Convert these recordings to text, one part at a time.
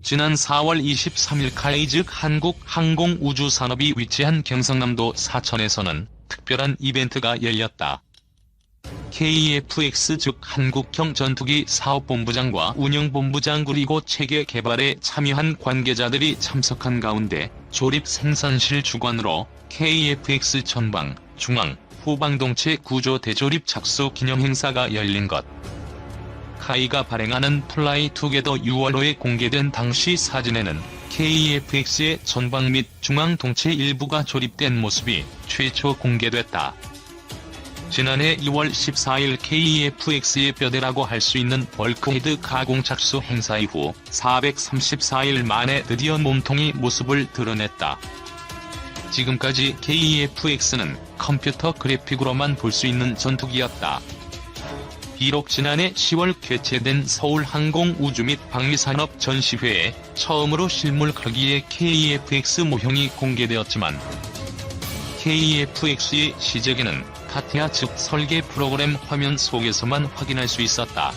지난 4월 23일 카이 즉 한국항공우주산업이 위치한 경상남도 사천에서는 특별한 이벤트가 열렸다. KF-X 즉 한국형 전투기 사업본부장과 운영본부장 그리고 체계 개발에 참여한 관계자들이 참석한 가운데 조립 생산실 주관으로 KF-X 전방, 중앙, 후방동체 구조 대조립 착수 기념행사가 열린 것. 카이가 발행하는 플라이 투게더 6월호에 공개된 당시 사진에는 KF-X의 전방 및 중앙 동체 일부가 조립된 모습이 최초 공개됐다. 지난해 2월 14일 KF-X의 뼈대라고 할 수 있는 벌크헤드 가공 착수 행사 이후 434일 만에 드디어 몸통이 모습을 드러냈다. 지금까지 KF-X는 컴퓨터 그래픽으로만 볼 수 있는 전투기였다. 비록 지난해 10월 개최된 서울항공우주 및 방위산업 전시회에 처음으로 실물 크기의 KF-X 모형이 공개되었지만 KF-X의 시작에는 카티아 즉 설계 프로그램 화면 속에서만 확인할 수 있었다.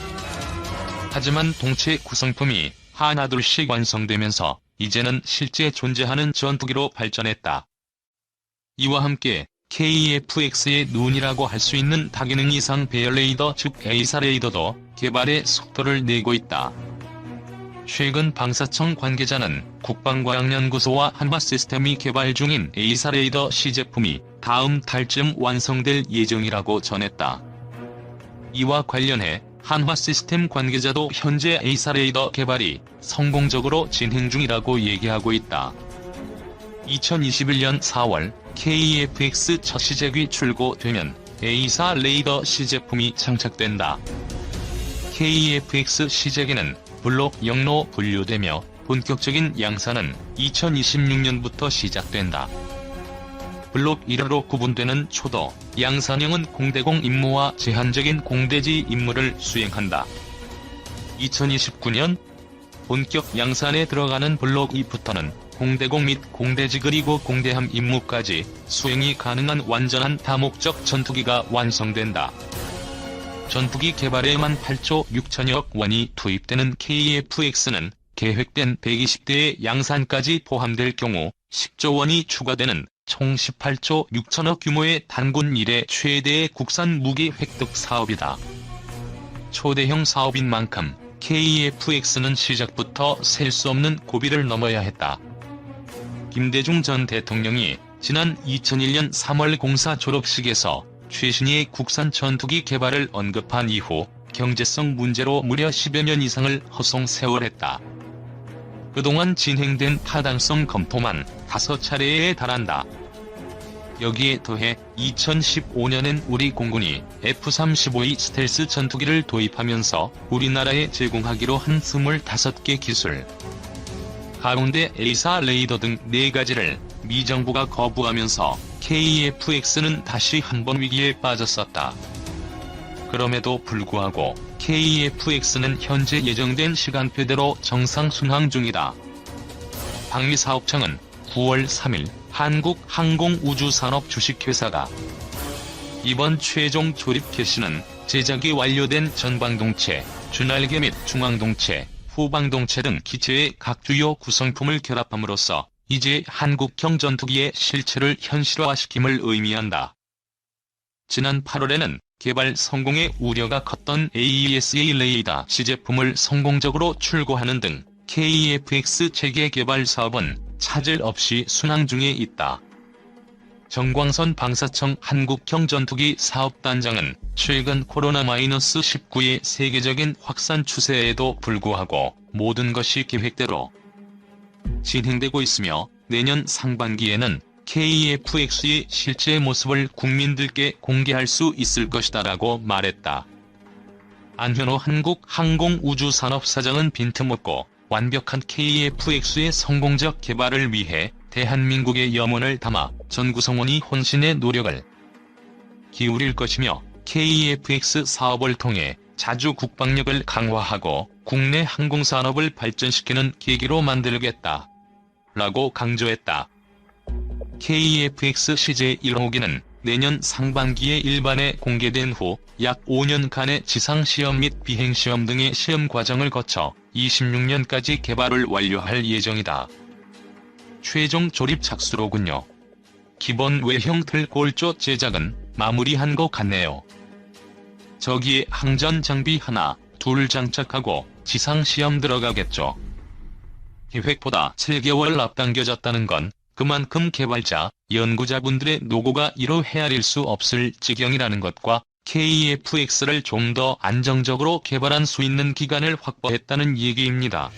하지만 동체 구성품이 하나둘씩 완성되면서 이제는 실제 존재하는 전투기로 발전했다. 이와 함께 KF-X의 눈이라고 할 수 있는 다기능 이상 배열 레이더 즉 에이사 레이더도 개발에 속도를 내고 있다. 최근 방사청 관계자는 국방과학연구소와 한화시스템이 개발 중인 에이사 레이더 시제품이 다음 달쯤 완성될 예정이라고 전했다. 이와 관련해 한화시스템 관계자도 현재 에이사 레이더 개발이 성공적으로 진행 중이라고 얘기하고 있다. 2021년 4월 KF-X 첫 시제기 출고되면 에이사 레이더 시제품이 장착된다. KF-X 시제기는 블록 0로 분류되며 본격적인 양산은 2026년부터 시작된다. 블록 1호로 구분되는 초도, 양산형은 공대공 임무와 제한적인 공대지 임무를 수행한다. 2029년 본격 양산에 들어가는 블록 2부터는 공대공 및 공대지 그리고 공대함 임무까지 수행이 가능한 완전한 다목적 전투기가 완성된다. 전투기 개발에만 8조 6천여억 원이 투입되는 KF-X는 계획된 120대의 양산까지 포함될 경우 10조 원이 추가되는 총 18조 6천억 규모의 단군 이래 최대의 국산 무기 획득 사업이다. 초대형 사업인 만큼 KF-X는 시작부터 셀 수 없는 고비를 넘어야 했다. 김대중 전 대통령이 지난 2001년 3월 공사 졸업식에서 최신의 국산 전투기 개발을 언급한 이후 경제성 문제로 무려 10여 년 이상을 허송세월했다. 그동안 진행된 타당성 검토만 5차례에 달한다. 여기에 더해 2015년엔 우리 공군이 F-35E 스텔스 전투기를 도입하면서 우리나라에 제공하기로 한 25개 기술, 가운데 에이사 레이더 등 4가지를 미 정부가 거부하면서 KF-X는 다시 한번 위기에 빠졌었다. 그럼에도 불구하고 KF-X는 현재 예정된 시간표대로 정상 순항 중이다. 방위사업청은 9월 3일 한국항공우주산업 주식회사가 이번 최종 조립 개시는 제작이 완료된 전방동체, 주날개 및 중앙동체, 후방동체 등 기체의 각 주요 구성품을 결합함으로써 이제 한국형 전투기의 실체를 현실화시킴을 의미한다. 지난 8월에는 개발 성공의 우려가 컸던 AESA 레이더 시제품을 성공적으로 출고하는 등 KF-X 체계 개발 사업은 차질 없이 순항 중에 있다. 정광선 방사청 한국형 전투기 사업단장은 최근 코로나-19의 세계적인 확산 추세에도 불구하고 모든 것이 계획대로 진행되고 있으며 내년 상반기에는 KF-X의 실제 모습을 국민들께 공개할 수 있을 것이다라고 말했다. 안현호 한국항공우주산업사장은 빈틈없고 완벽한 KF-X의 성공적 개발을 위해 대한민국의 염원을 담아 전 구성원이 혼신의 노력을 기울일 것이며 KF-X 사업을 통해 자주 국방력을 강화하고 국내 항공산업을 발전시키는 계기로 만들겠다. 라고 강조했다. KF-X 시제 1호기는 내년 상반기에 일반에 공개된 후 약 5년간의 지상시험 및 비행시험 등의 시험 과정을 거쳐 26년까지 개발을 완료할 예정이다. 최종 조립 착수로군요. 기본 외형 틀 골조 제작은 마무리한 것 같네요. 저기에 항전 장비 하나, 둘 장착하고 지상시험 들어가겠죠. 계획보다 7개월 앞당겨졌다는 건 그만큼 개발자, 연구자분들의 노고가 이로 헤아릴 수 없을 지경이라는 것과 KEFX를 좀 더 안정적으로 개발한 수 있는 기간을 확보했다는 얘기입니다.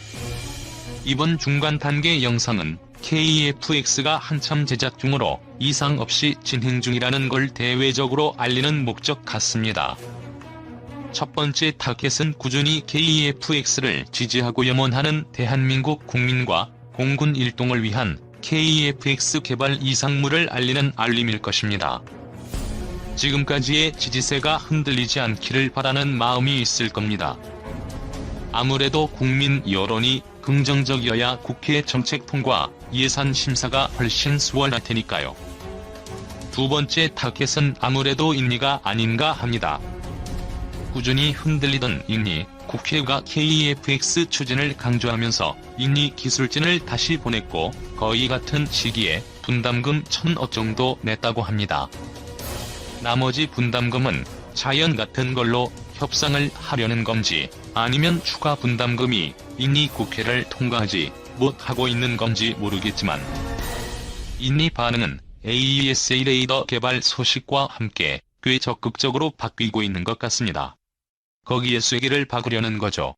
이번 중간 단계 영상은 KEFX가 한참 제작 중으로 이상 없이 진행 중이라는 걸 대외적으로 알리는 목적 같습니다. 첫 번째 타겟은 꾸준히 KEFX를 지지하고 염원하는 대한민국 국민과 공군 일동을 위한 KEFX 개발 이상물을 알리는 알림일 것입니다. 지금까지의 지지세가 흔들리지 않기를 바라는 마음이 있을 겁니다. 아무래도 국민 여론이 긍정적이어야 국회 정책 통과, 예산 심사가 훨씬 수월할 테니까요. 두 번째 타겟은 아무래도 인리가 아닌가 합니다. 꾸준히 흔들리던 인리, 국회가 KEFX 추진을 강조하면서 인리 기술진을 다시 보냈고 거의 같은 시기에 분담금 1,000억 정도 냈다고 합니다. 나머지 분담금은 자연 같은 걸로 협상을 하려는 건지 아니면 추가 분담금이 인리 국회를 통과하지 못하고 있는 건지 모르겠지만 인리 반응은 AESA 레이더 개발 소식과 함께 꽤 적극적으로 바뀌고 있는 것 같습니다. 거기에 쐐기를 박으려는 거죠.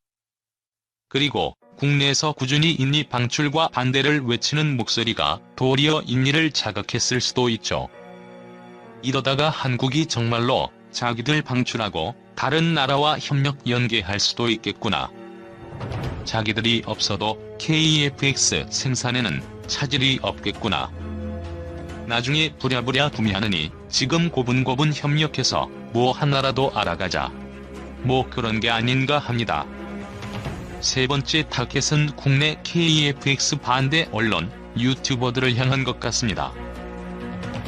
그리고 국내에서 꾸준히 인리 방출과 반대를 외치는 목소리가 도리어 인리를 자극했을 수도 있죠. 이러다가 한국이 정말로 자기들 방출하고 다른 나라와 협력 연계할 수도 있겠구나. 자기들이 없어도 KEFX 생산에는 차질이 없겠구나. 나중에 부랴부랴 구매하느니 지금 고분고분 협력해서 뭐 하나라도 알아가자. 뭐 그런 게 아닌가 합니다. 세 번째 타겟은 국내 KEFX 반대 언론, 유튜버들을 향한 것 같습니다.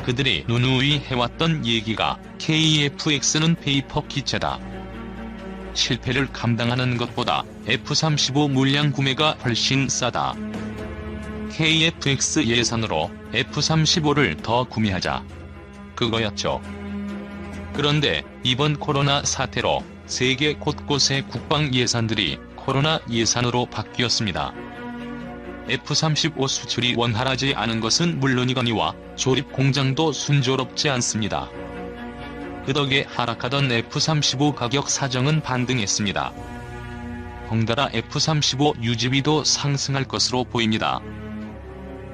그들이 누누이 해왔던 얘기가 KEFX는 페이퍼 기체다. 실패를 감당하는 것보다 F-35 물량 구매가 훨씬 싸다. KEFX 예산으로 F-35를 더 구매하자. 그거였죠. 그런데 이번 코로나 사태로 세계 곳곳의 국방 예산들이 코로나 예산으로 바뀌었습니다. F-35 수출이 원활하지 않은 것은 물론이거니와 조립 공장도 순조롭지 않습니다. 그 덕에 하락하던 F-35 가격 사정은 반등했습니다. 덩달아 F-35 유지비도 상승할 것으로 보입니다.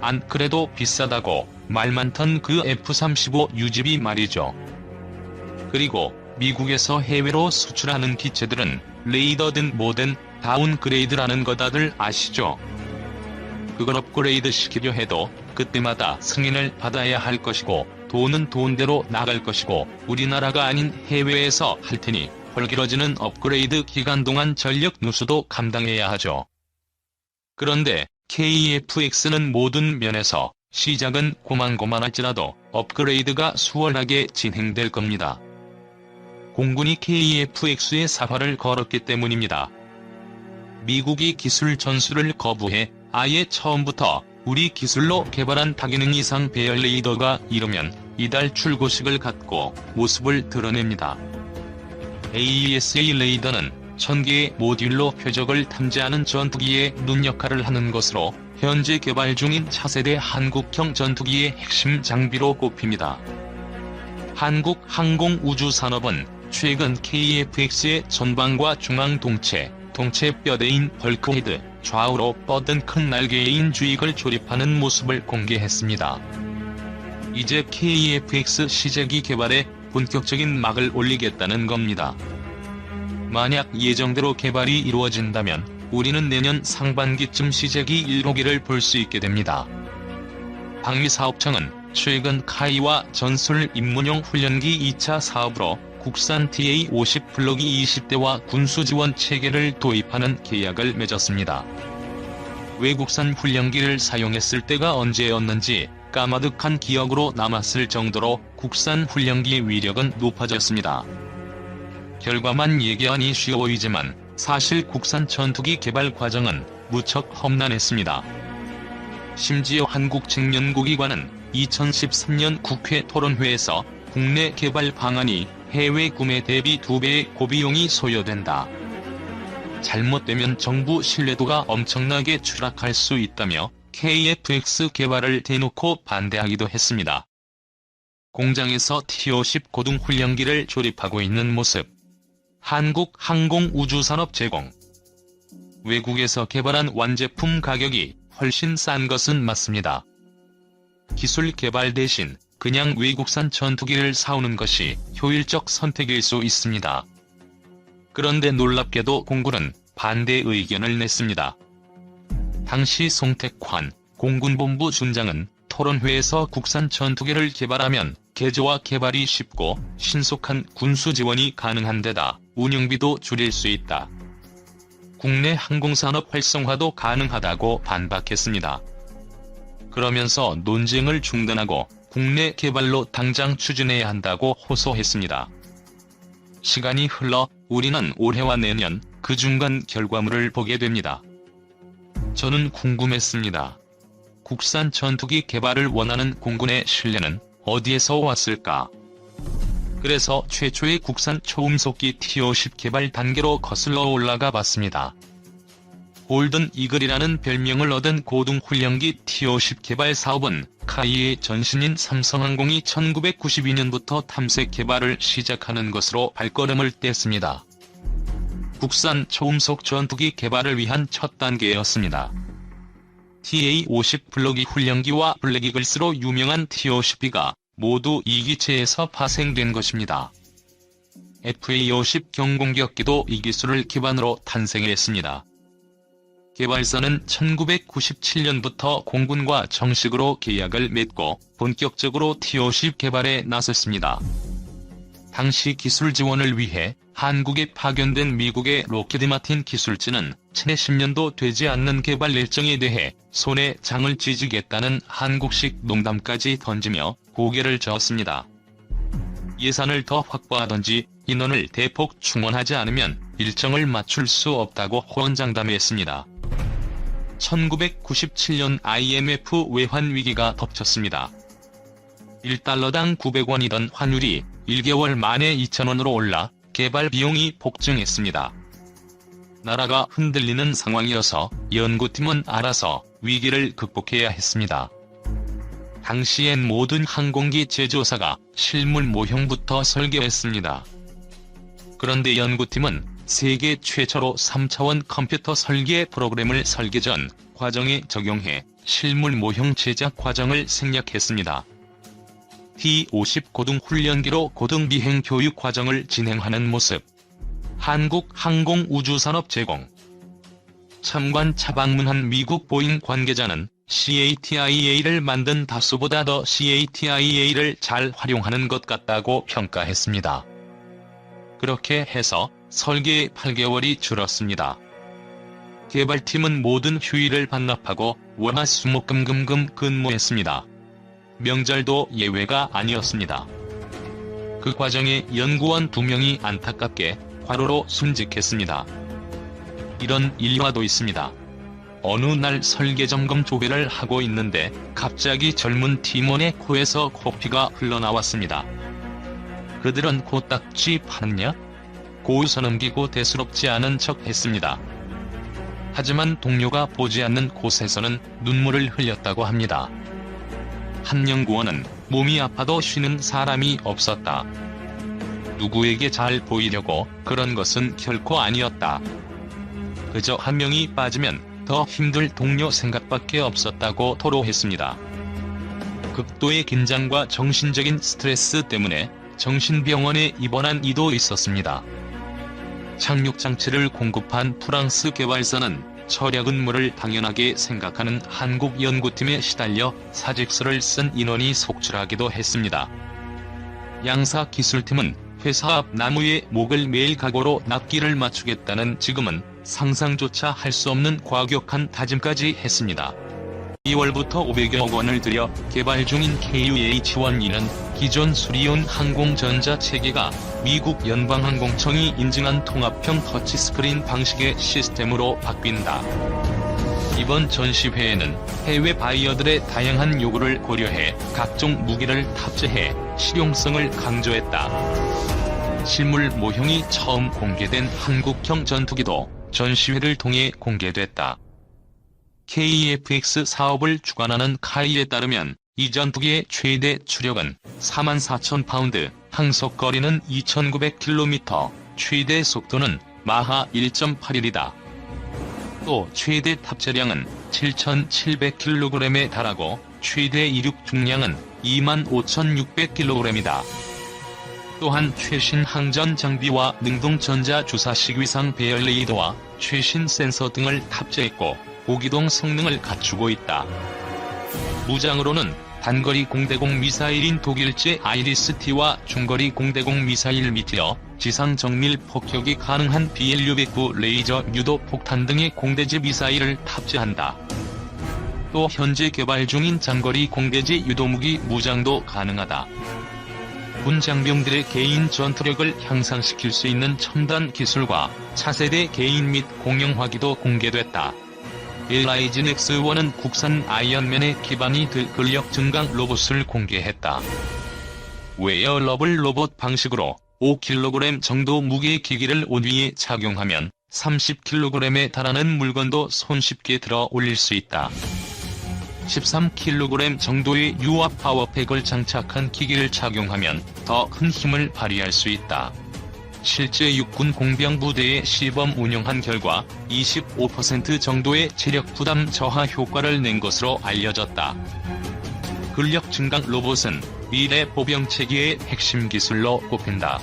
안 그래도 비싸다고 말 많던 그 F-35 유지비 말이죠. 그리고 미국에서 해외로 수출하는 기체들은 레이더든 뭐든 다운그레이드라는 거 다들 아시죠? 그걸 업그레이드 시키려 해도 그때마다 승인을 받아야 할 것이고 돈은 돈대로 나갈 것이고 우리나라가 아닌 해외에서 할 테니 헐기러지는 업그레이드 기간 동안 전력 누수도 감당해야 하죠. 그런데 KEFX는 모든 면에서 시작은 고만고만할지라도 업그레이드가 수월하게 진행될 겁니다. 공군이 KEFX에 사활을 걸었기 때문입니다. 미국이 기술 전수를 거부해 아예 처음부터 우리 기술로 개발한 다기능 이상 배열 레이더가 이르면 이달 출고식을 갖고 모습을 드러냅니다. AESA 레이더는 1000개의 모듈로 표적을 탐지하는 전투기의 눈 역할을 하는 것으로 현재 개발 중인 차세대 한국형 전투기의 핵심 장비로 꼽힙니다. 한국항공우주산업은 최근 KEFX의 전방과 중앙 동체 뼈대인 벌크헤드, 좌우로 뻗은 큰 날개인 주익을 조립하는 모습을 공개했습니다. 이제 KEFX 시제기 개발에 본격적인 막을 올리겠다는 겁니다. 만약 예정대로 개발이 이루어진다면 우리는 내년 상반기쯤 시제기 1호기를 볼 수 있게 됩니다. 방위사업청은 최근 카이와 전술 입문용 훈련기 2차 사업으로 국산 TA-50 블록이 20대와 군수지원 체계를 도입하는 계약을 맺었습니다. 외국산 훈련기를 사용했을 때가 언제였는지 까마득한 기억으로 남았을 정도로 국산 훈련기의 위력은 높아졌습니다. 결과만 얘기하니 쉬워 보이지만 사실 국산 전투기 개발 과정은 무척 험난했습니다. 심지어 한국책연구기관은 2013년 국회 토론회에서 국내 개발 방안이 해외 구매 대비 2배의 고비용이 소요된다. 잘못되면 정부 신뢰도가 엄청나게 추락할 수 있다며 KF-X 개발을 대놓고 반대하기도 했습니다. 공장에서 T-50 고등훈련기를 조립하고 있는 모습. 한국항공우주산업 제공. 외국에서 개발한 완제품 가격이 훨씬 싼 것은 맞습니다. 기술 개발 대신 그냥 외국산 전투기를 사오는 것이 효율적 선택일 수 있습니다. 그런데 놀랍게도 공군은 반대 의견을 냈습니다. 당시 송택환 공군본부 준장은 토론회에서 국산 전투기를 개발하면 개조와 개발이 쉽고 신속한 군수 지원이 가능한 데다 운영비도 줄일 수 있다. 국내 항공산업 활성화도 가능하다고 반박했습니다. 그러면서 논쟁을 중단하고 국내 개발로 당장 추진해야 한다고 호소했습니다. 시간이 흘러 우리는 올해와 내년 그 중간 결과물을 보게 됩니다. 저는 궁금했습니다. 국산 전투기 개발을 원하는 공군의 신뢰는 어디에서 왔을까? 그래서 최초의 국산 초음속기 T-50 개발 단계로 거슬러 올라가 봤습니다. 골든 이글이라는 별명을 얻은 고등훈련기 T-50 개발 사업은 카이의 전신인 삼성항공이 1992년부터 탐색 개발을 시작하는 것으로 발걸음을 뗐습니다. 국산 초음속 전투기 개발을 위한 첫 단계였습니다. TA-50 블록이 훈련기와 블랙이글스로 유명한 T-50B가 모두 2기체에서 파생된 것입니다. FA-50 경공격기도 이 기술을 기반으로 탄생했습니다. 개발사는 1997년부터 공군과 정식으로 계약을 맺고 본격적으로 T-50 개발에 나섰습니다. 당시 기술 지원을 위해 한국에 파견된 미국의 로키드 마틴 기술진은 채 10년도 되지 않는 개발 일정에 대해 손에 장을 쥐주겠다는 한국식 농담까지 던지며 고개를 저었습니다. 예산을 더 확보하든지 인원을 대폭 충원하지 않으면 일정을 맞출 수 없다고 호언장담했습니다. 1997년 IMF 외환 위기가 덮쳤습니다. 1달러당 900원이던 환율이 1개월 만에 2,000원으로 올라 개발 비용이 폭증했습니다. 나라가 흔들리는 상황이어서 연구팀은 알아서 위기를 극복해야 했습니다. 당시엔 모든 항공기 제조사가 실물 모형부터 설계했습니다. 그런데 연구팀은 세계 최초로 3차원 컴퓨터 설계 프로그램을 설계 전 과정에 적용해 실물 모형 제작 과정을 생략했습니다. T-50 고등훈련기로 고등비행 교육 과정을 진행하는 모습. 한국항공우주산업 제공. 참관 차방문한 미국 보잉 관계자는 CATIA를 만든 다소보다 더 CATIA를 잘 활용하는 것 같다고 평가했습니다. 그렇게 해서 설계의 8개월이 줄었습니다. 개발팀은 모든 휴일을 반납하고 월화수목금금금 근무했습니다. 명절도 예외가 아니었습니다. 그 과정에 연구원 2명이 안타깝게 과로로 순직했습니다. 이런 일화도 있습니다. 어느 날 설계 점검 조회를 하고 있는데 갑자기 젊은 팀원의 코에서 코피가 흘러나왔습니다. 그들은 코딱지 파느냐? 고웃어 넘기고 대수롭지 않은 척 했습니다. 하지만 동료가 보지 않는 곳에서는 눈물을 흘렸다고 합니다. 한 연구원은 몸이 아파도 쉬는 사람이 없었다. 누구에게 잘 보이려고 그런 것은 결코 아니었다. 그저 한 명이 빠지면 더 힘들 동료 생각밖에 없었다고 토로했습니다. 극도의 긴장과 정신적인 스트레스 때문에 정신병원에 입원한 이도 있었습니다. 착륙장치를 공급한 프랑스 개발사는 철야 근무를 당연하게 생각하는 한국 연구팀에 시달려 사직서를 쓴 인원이 속출하기도 했습니다. 양사 기술팀은 회사 앞 나무에 목을 매일 각오로 납기를 맞추겠다는 지금은 상상조차 할 수 없는 과격한 다짐까지 했습니다. 2월부터 500여 원을 들여 개발 중인 KUH-1E는 기존 수리온 항공전자 체계가 미국 연방항공청이 인증한 통합형 터치스크린 방식의 시스템으로 바뀐다. 이번 전시회에는 해외 바이어들의 다양한 요구를 고려해 각종 무기를 탑재해 실용성을 강조했다. 실물 모형이 처음 공개된 한국형 전투기도 전시회를 통해 공개됐다. KF-X 사업을 주관하는 카이에 따르면 이 전투기의 최대 추력은 44,000파운드, 항속거리는 2,900km, 최대 속도는 마하 1.81이다. 또 최대 탑재량은 7,700kg에 달하고 최대 이륙 중량은 25,600kg이다. 또한 최신 항전 장비와 능동 전자 주사식 위상 배열 레이더와 최신 센서 등을 탑재했고 고기동 성능을 갖추고 있다. 무장으로는 단거리 공대공 미사일인 독일제 아이리스-T와 중거리 공대공 미사일 미티어, 지상 정밀 폭격이 가능한 BLU-109 레이저 유도 폭탄 등의 공대지 미사일을 탑재한다. 또 현재 개발 중인 장거리 공대지 유도무기 무장도 가능하다. 군 장병들의 개인 전투력을 향상시킬 수 있는 첨단 기술과 차세대 개인 및 공용화기도 공개됐다. LIG 넥스1은 국산 아이언맨의 기반이 될 근력 증강 로봇을 공개했다. 웨어러블 로봇 방식으로 5kg 정도 무게의 기기를 옷 위에 착용하면 30kg에 달하는 물건도 손쉽게 들어 올릴 수 있다. 13kg 정도의 유압 파워팩을 장착한 기기를 착용하면 더 큰 힘을 발휘할 수 있다. 실제 육군 공병부대에 시범 운영한 결과 25% 정도의 체력 부담 저하 효과를 낸 것으로 알려졌다. 근력 증강 로봇은 미래 보병 체계의 핵심 기술로 꼽힌다.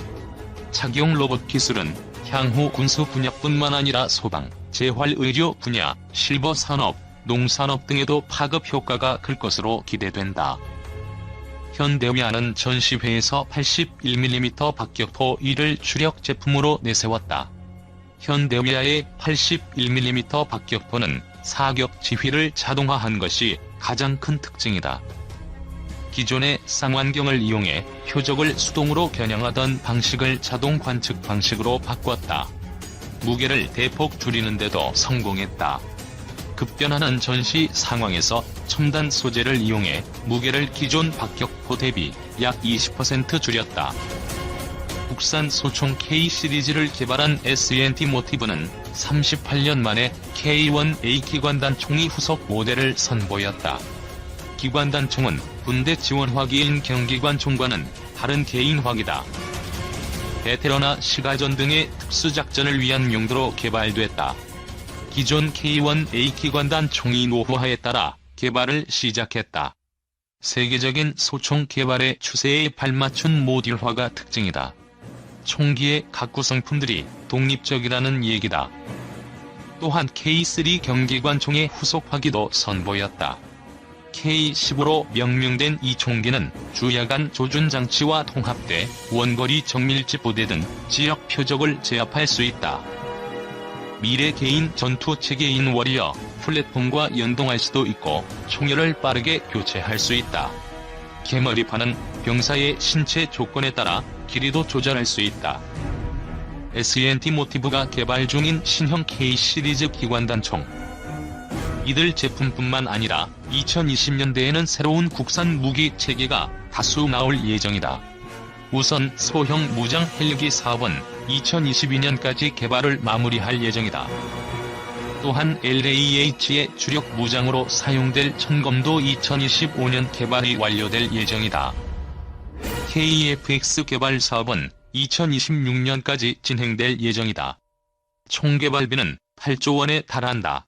착용 로봇 기술은 향후 군수 분야뿐만 아니라 소방, 재활 의료 분야, 실버 산업, 농산업 등에도 파급 효과가 클 것으로 기대된다. 현대위아는 전시회에서 81mm 박격포 1을 주력 제품으로 내세웠다. 현대위아의 81mm 박격포는 사격 지휘를 자동화한 것이 가장 큰 특징이다. 기존의 쌍완경을 이용해 표적을 수동으로 겨냥하던 방식을 자동 관측 방식으로 바꿨다. 무게를 대폭 줄이는데도 성공했다. 급변하는 전시 상황에서 첨단 소재를 이용해 무게를 기존 박격포 대비 약 20% 줄였다. 국산 소총 K 시리즈를 개발한 S&T 모티브는 38년 만에 K1A 기관단 총이 후속 모델을 선보였다. 기관단 총은 군대 지원화기인 경기관 총과는 다른 개인화기다. 베테랑이나 시가전 등의 특수작전을 위한 용도로 개발됐다. 기존 K1A 기관단 총이 노후화에 따라 개발을 시작했다. 세계적인 소총 개발의 추세에 발맞춘 모듈화가 특징이다. 총기의 각 구성품들이 독립적이라는 얘기다. 또한 K3 경기관 총의 후속화기도 선보였다. K15로 명명된 이 총기는 주야간 조준장치와 통합돼 원거리 정밀집 부대 등 지역 표적을 제압할 수 있다. 미래 개인 전투체계인 워리어 플랫폼과 연동할 수도 있고 총열을 빠르게 교체할 수 있다. 개머리판은 병사의 신체 조건에 따라 길이도 조절할 수 있다. S&T 모티브가 개발 중인 신형 K 시리즈 기관단 총. 이들 제품뿐만 아니라 2020년대에는 새로운 국산 무기 체계가 다수 나올 예정이다. 우선 소형 무장 헬기 사업은 2022년까지 개발을 마무리할 예정이다. 또한 LAH의 주력 무장으로 사용될 천검도 2025년 개발이 완료될 예정이다. KF-X 개발 사업은 2026년까지 진행될 예정이다. 총 개발비는 8조 원에 달한다.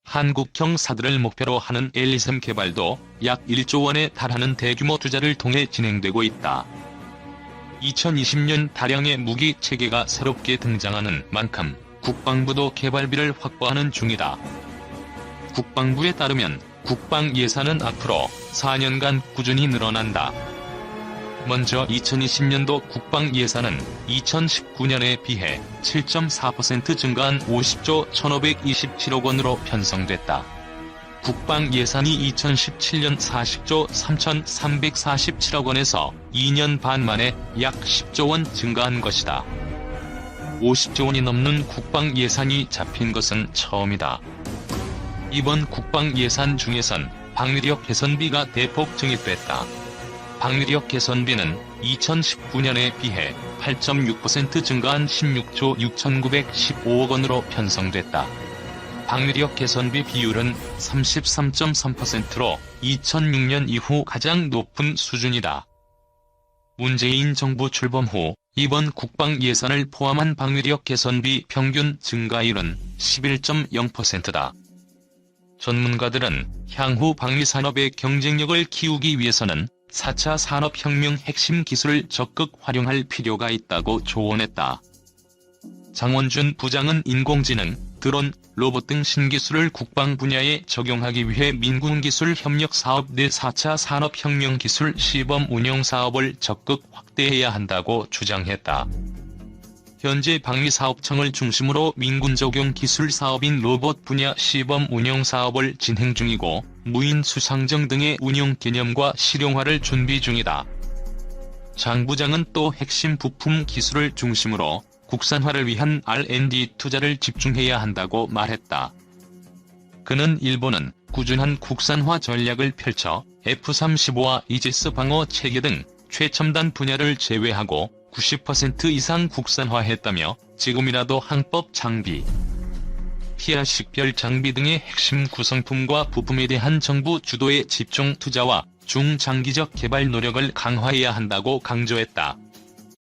한국형 사들을 목표로 하는 L-3 개발도 약 1조 원에 달하는 대규모 투자를 통해 진행되고 있다. 2020년 다량의 무기 체계가 새롭게 등장하는 만큼 국방부도 개발비를 확보하는 중이다. 국방부에 따르면 국방 예산은 앞으로 4년간 꾸준히 늘어난다. 먼저 2020년도 국방 예산은 2019년에 비해 7.4% 증가한 50조 1527억 원으로 편성됐다. 국방 예산이 2017년 40조 3,347억 원에서 2년 반 만에 약 10조 원 증가한 것이다. 50조 원이 넘는 국방 예산이 잡힌 것은 처음이다. 이번 국방 예산 중에선 방위력 개선비가 대폭 증액됐다. 방위력 개선비는 2019년에 비해 8.6% 증가한 16조 6,915억 원으로 편성됐다. 방위력 개선비 비율은 33.3%로 2006년 이후 가장 높은 수준이다. 문재인 정부 출범 후 이번 국방 예산을 포함한 방위력 개선비 평균 증가율은 11.0%다. 전문가들은 향후 방위산업의 경쟁력을 키우기 위해서는 4차 산업혁명 핵심 기술을 적극 활용할 필요가 있다고 조언했다. 장원준 부장은 인공지능, 드론, 로봇 등 신기술을 국방 분야에 적용하기 위해 민군기술협력사업 내 4차 산업혁명 기술 시범 운용 사업을 적극 확대해야 한다고 주장했다. 현재 방위사업청을 중심으로 민군 적용 기술 사업인 로봇 분야 시범 운용 사업을 진행 중이고 무인 수상정 등의 운용 개념과 실용화를 준비 중이다. 장 부장은 또 핵심 부품 기술을 중심으로 국산화를 위한 R&D 투자를 집중해야 한다고 말했다. 그는 일본은 꾸준한 국산화 전략을 펼쳐 F-35와 이지스 방어 체계 등 최첨단 분야를 제외하고 90% 이상 국산화했다며 지금이라도 항법 장비, 피아 식별 장비 등의 핵심 구성품과 부품에 대한 정부 주도의 집중 투자와 중장기적 개발 노력을 강화해야 한다고 강조했다.